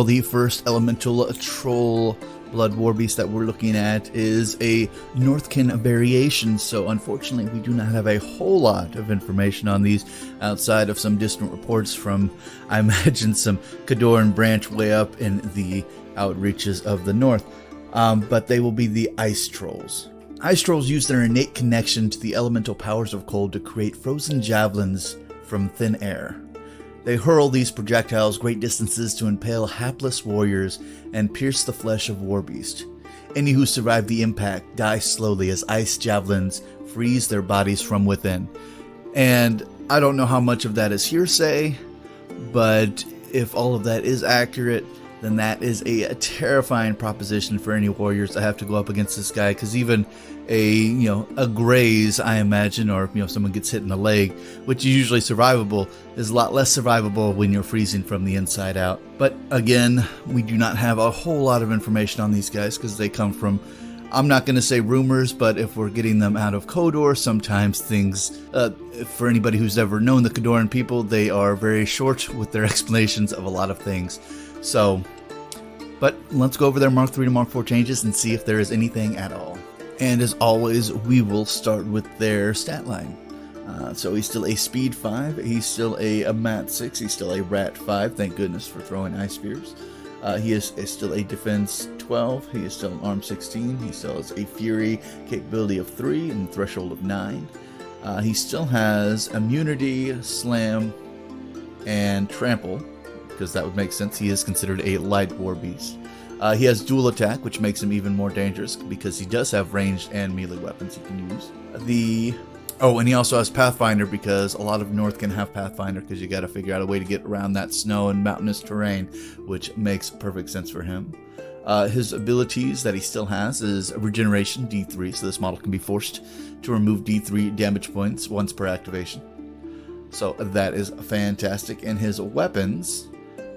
The first elemental troll blood war beast that we're looking at is a Northkin variation, so unfortunately we do not have a whole lot of information on these outside of some distant reports from, I imagine, some Cadoran branch way up in the outreaches of the north. But they will be the ice trolls. Ice trolls use their innate connection to the elemental powers of cold to create frozen javelins from thin air. They hurl these projectiles great distances to impale hapless warriors and pierce the flesh of warbeast. Any who survive the impact die slowly as ice javelins freeze their bodies from within. And I don't know how much of that is hearsay, but if all of that is accurate, then that is a terrifying proposition for any warriors that have to go up against this guy, because even a graze, I imagine, or someone gets hit in the leg, which is usually survivable, is a lot less survivable when you're freezing from the inside out. But again, we do not have a whole lot of information on these guys because they come from, I'm not going to say rumors, but if we're getting them out of Kodor, sometimes things, for anybody who's ever known the Cadoran people, they are very short with their explanations of a lot of things. So, but let's go over their Mark 3 to Mark 4 changes and see if there is anything at all. And as always, we will start with their stat line. So he's still a speed 5, he's still a mat 6, he's still a rat 5, thank goodness for throwing ice spears. He is still a defense 12, he is still an arm 16, he still has a fury capability of 3 and threshold of 9. He still has immunity, slam, and trample, because that would make sense. He is considered a light war beast. He has dual attack, which makes him even more dangerous because he does have ranged and melee weapons he can use. And he also has Pathfinder, because a lot of North can have Pathfinder, because you got to figure out a way to get around that snow and mountainous terrain, which makes perfect sense for him. His abilities that he still has is regeneration D3, so this model can be forced to remove D3 damage points once per activation. So that is fantastic. And his weapons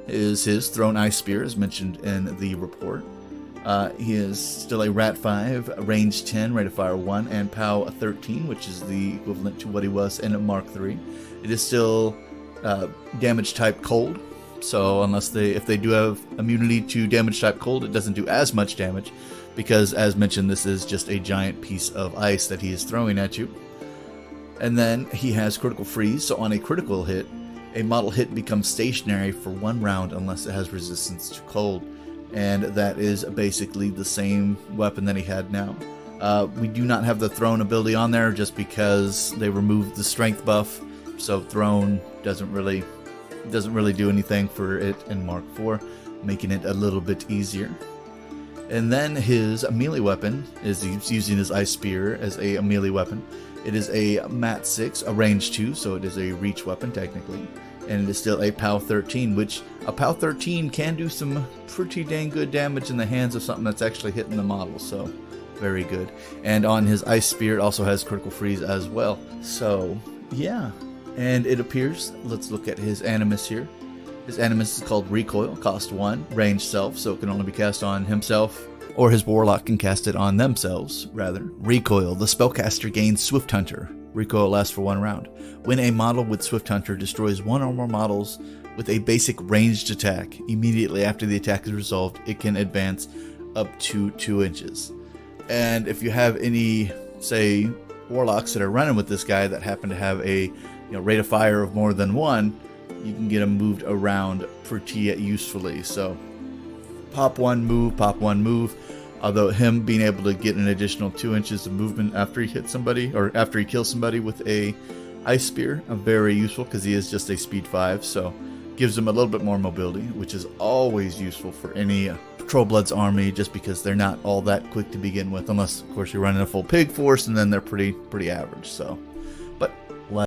is his thrown ice spear, as mentioned in the report. He is still a rat 5, range 10, rate of fire 1, and POW 13, which is the equivalent to what he was in Mark 3. It is still damage type cold, so if they do have immunity to damage type cold, it doesn't do as much damage, because as mentioned, this is just a giant piece of ice that he is throwing at you. And then he has critical freeze, so on a critical hit, a model hit becomes stationary for 1 round unless it has resistance to cold, and that is basically the same weapon that he had now. We do not have the thrown ability on there just because they removed the strength buff, so thrown doesn't really do anything for it in Mark 4, making it a little bit easier. And then his melee weapon is using his ice spear as a melee weapon. It is a mat 6, a range 2, so it is a reach weapon technically. And it is still a POW 13, which a POW 13 can do some pretty dang good damage in the hands of something that's actually hitting the model, so very good. And on his ice spear, it also has critical freeze as well. So, yeah. And it appears, let's look at his animus here. His animus is called Recoil, cost 1, range self, so it can only be cast on himself, or his warlock can cast it on themselves, rather. Recoil, the spellcaster gains Swift Hunter. Recoil lasts for 1 round. When a model with Swift Hunter destroys 1 or more models with a basic ranged attack, immediately after the attack is resolved, it can advance up to 2 inches. And if you have any, say, warlocks that are running with this guy that happen to have a rate of fire of more than 1, you can get them moved around pretty usefully. So pop 1, move. Although him being able to get an additional 2 inches of movement after he hits somebody, or after he kills somebody with a ice spear, very useful because he is just a speed 5, so gives him a little bit more mobility, which is always useful for any Trollbloods army, just because they're not all that quick to begin with, unless of course you're running a full pig force, and then they're pretty average. So